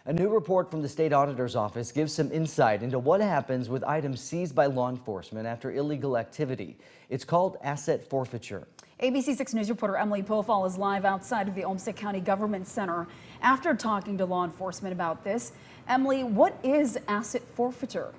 A new report from the State Auditor's Office gives some insight into what happens with items seized by law enforcement after illegal activity. It's called asset forfeiture. ABC 6 News reporter Emily Pofall is live outside of the Olmsted County Government Center after talking to law enforcement about this. Emily, what is asset forfeiture?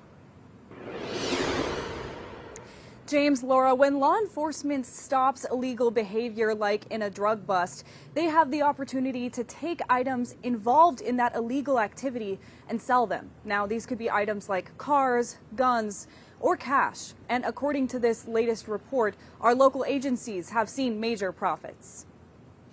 James, Laura, when law enforcement stops illegal behavior like in a drug bust, they have the opportunity to take items involved in that illegal activity and sell them. Now, these could be items like cars, guns, or cash. And according to this latest report, our local agencies have seen major profits.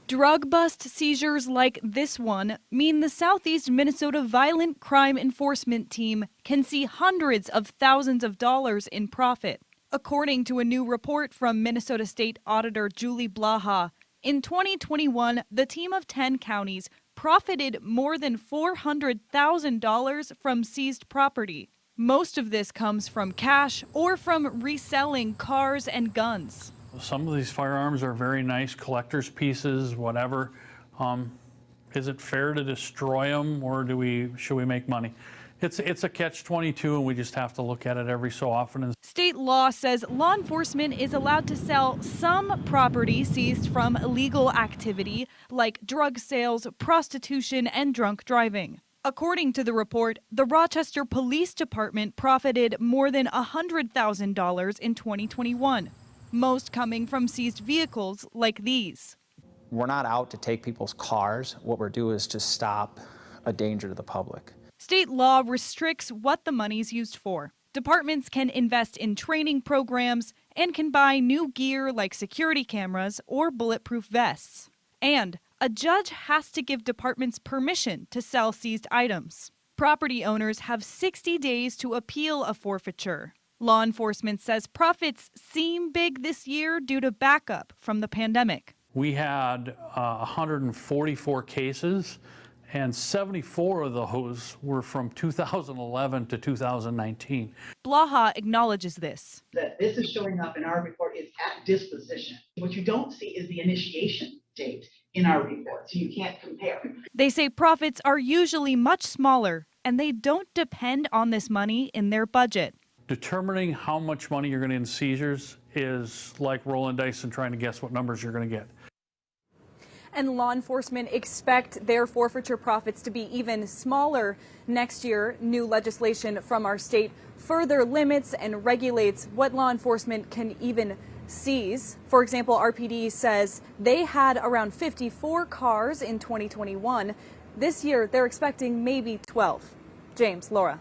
Drug bust seizures like this one mean the Southeast Minnesota Violent Crime Enforcement Team can see hundreds of thousands of dollars in profit. According to a new report from Minnesota State Auditor Julie Blaha, in 2021, the team of 10 counties profited more than $400,000 from seized property. Most of this comes from cash or from reselling cars and guns. Some of these firearms are very nice collector's pieces, whatever. Is it fair to destroy them, or should we make money? It's a catch-22, and we just have to look at it every so often. State law says law enforcement is allowed to sell some property seized from illegal activity, like drug sales, prostitution, and drunk driving. According to the report, the Rochester Police Department profited more than $100,000 in 2021, most coming from seized vehicles like these. We're not out to take people's cars. What we're doing is to stop a danger to the public. State law restricts what the money's used for. Departments can invest in training programs and can buy new gear like security cameras or bulletproof vests. And a judge has to give departments permission to sell seized items. Property owners have 60 days to appeal a forfeiture. Law enforcement says profits seem big this year due to backup from the pandemic. We had 144 cases, and 74 of those were from 2011 to 2019. Blaha acknowledges this. That this is showing up in our report is at disposition. What you don't see is the initiation date in our report, so you can't compare. They say profits are usually much smaller, and they don't depend on this money in their budget. Determining how much money you're going to get in seizures is like rolling dice and trying to guess what numbers you're going to get. And law enforcement expect their forfeiture profits to be even smaller next year. New legislation from our state further limits and regulates what law enforcement can even seize. For example, RPD says they had around 54 cars in 2021. This year, they're expecting maybe 12. James, Laura.